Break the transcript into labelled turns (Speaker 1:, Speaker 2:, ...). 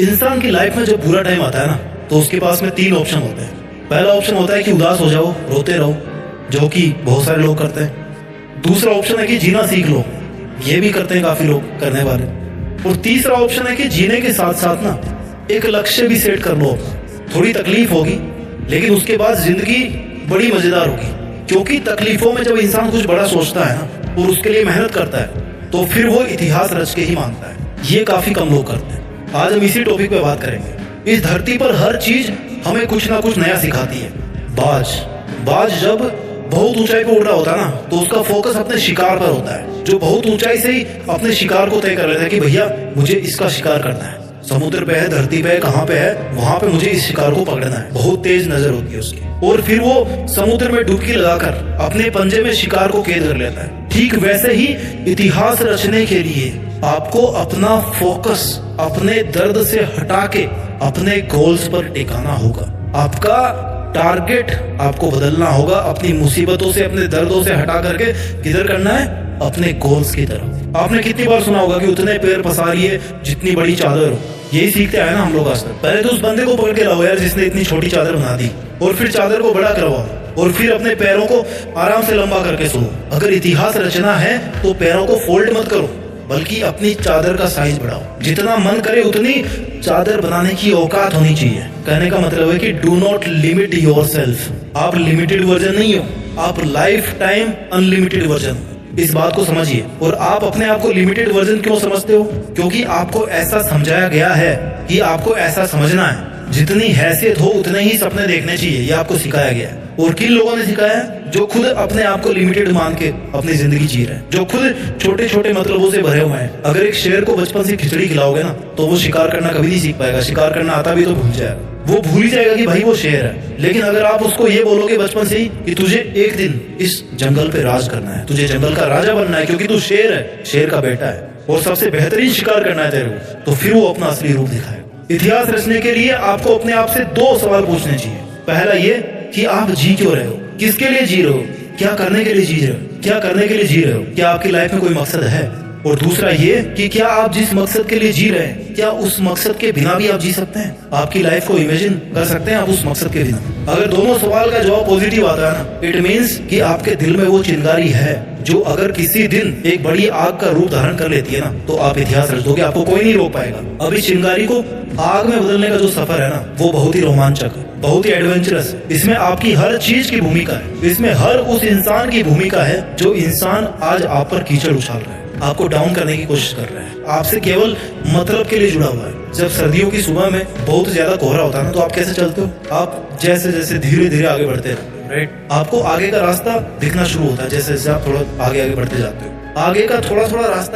Speaker 1: इंसान की लाइफ में जब बुरा टाइम आता है ना, तो उसके पास में 3 ऑप्शन होते हैं। पहला ऑप्शन होता है कि उदास हो जाओ, रोते रहो, जो कि बहुत सारे लोग करते हैं। दूसरा ऑप्शन है कि जीना सीख लो, ये भी करते हैं काफी लोग करने वाले। और तीसरा ऑप्शन है कि जीने के साथ साथ ना एक लक्ष्य भी सेट कर लो। थोड़ी तकलीफ होगी, लेकिन उसके बाद जिंदगी बड़ी मजेदार होगी, क्योंकि तकलीफों में जब इंसान कुछ बड़ा सोचता है ना और उसके लिए मेहनत करता है, तो फिर वो इतिहास रच के ही मानता है। ये काफी कम लोग करते हैं। आज हम इसी टॉपिक पे बात करेंगे। इस धरती पर हर चीज हमें कुछ ना कुछ नया सिखाती है। बाज जब बहुत ऊंचाई पे उड़ रहा होता है ना, तो उसका फोकस अपने शिकार पर होता है। जो बहुत ऊंचाई से ही अपने शिकार को तय कर लेता है कि भैया मुझे इसका शिकार करना है। समुद्र पे है, धरती पे है, कहाँ पे है, वहां पे मुझे इस शिकार को पकड़ना है। बहुत तेज नजर होती है उसकी, और फिर वो समुद्र में डुबकी लगाकर अपने पंजे में शिकार को कैद कर लेता है। ठीक वैसे ही इतिहास रचने के लिए आपको अपना फोकस अपने दर्द से हटा के अपने गोल्स पर टिकाना होगा। आपका टारगेट आपको बदलना होगा। अपनी मुसीबतों से, अपने दर्दों से हटा करके किधर करना है? अपने गोल्स की तरफ। आपने कितनी बार सुना होगा कि उतने पैर पसारिए जितनी बड़ी चादर हो। यही सीखते आए ना हम लोग आज तक। पहले तो उस बंदे को पकड़ के लाओ यार जिसने इतनी छोटी चादर बना दी, और फिर चादर को बड़ा करवाओ, और फिर अपने पैरों को आराम से लंबा करके सो। अगर इतिहास रचना है तो पैरों को फोल्ड मत करो, बल्कि अपनी चादर का साइज बढ़ाओ। जितना मन करे उतनी चादर बनाने की औकात होनी चाहिए। कहने का मतलब है कि डू नॉट लिमिट योरसेल्फ। आप लिमिटेड वर्जन नहीं हो, आप लाइफ टाइम अनलिमिटेड वर्जन हो। इस बात को समझिए। और आप अपने आप को लिमिटेड वर्जन क्यों समझते हो? क्योंकि आपको ऐसा समझाया गया है कि आपको ऐसा समझना है। जितनी हैसियत हो उतने ही सपने देखने चाहिए, ये आपको सिखाया गया है। और किन लोगों ने सिखाया है? जो खुद अपने आप को लिमिटेड मान के अपनी जिंदगी जी रहे हैं, जो खुद छोटे छोटे मतलबों से भरे हुए हैं। अगर एक शेर को बचपन से खिचड़ी खिलाओगे ना, तो वो शिकार करना कभी नहीं सीख पाएगा। शिकार करना आता भी तो भूल जाएगा। वो भूल ही जाएगा कि भाई वो शेर है। लेकिन अगर आप उसको ये बोलोगे बचपन से ही कि तुझे एक दिन इस जंगल पे राज करना है, तुझे जंगल का राजा बनना है, क्योंकि तू शेर है, शेर का बेटा है, और सबसे बेहतरीन शिकार करना है तेरे को, तो फिर वो अपना असली रूप दिखाएगा। इतिहास रचने के लिए आपको अपने आप से 2 सवाल पूछने चाहिए। पहला ये कि आप जी क्यों रहे हो, किसके लिए जी रहे हो, क्या करने के लिए जी रहे हो, क्या करने के लिए जी रहे हो, क्या आपकी लाइफ में कोई मकसद है। और दूसरा ये कि क्या आप जिस मकसद के लिए जी रहे हैं, क्या उस मकसद के बिना भी आप जी सकते हैं? आपकी लाइफ को इमेजिन कर सकते हैं आप उस मकसद के बिना? अगर दोनों सवाल का जवाब पॉजिटिव आता है ना, इट मीन्स कि आपके दिल में वो चिंगारी है जो अगर किसी दिन एक बड़ी आग का रूप धारण कर लेती है ना, तो आप इतिहास रच दोगे, आपको कोई नहीं रोक पाएगा। अब इस चिंगारी को आग में बदलने का जो सफर है ना, वो बहुत ही रोमांचक है, बहुत ही एडवेंचरस है। इसमें आपकी हर चीज की भूमिका है। इसमें हर उस इंसान की भूमिका है जो इंसान आज आप पर कीचड़ उछाल रहा है, आपको डाउन करने की कोशिश कर रहा है, आपसे केवल मतलब के लिए जुड़ा हुआ है। जब सर्दियों की सुबह में बहुत ज्यादा कोहरा होता है ना, तो आप कैसे चलते हो? आप जैसे जैसे धीरे धीरे आगे बढ़ते रहते हो, राइट? आपको आगे का रास्ता दिखना शुरू होता है जैसे जैसे आप थोड़ा आगे आगे बढ़ते जाते हो। आगे का थोड़ा थोड़ा रास्ता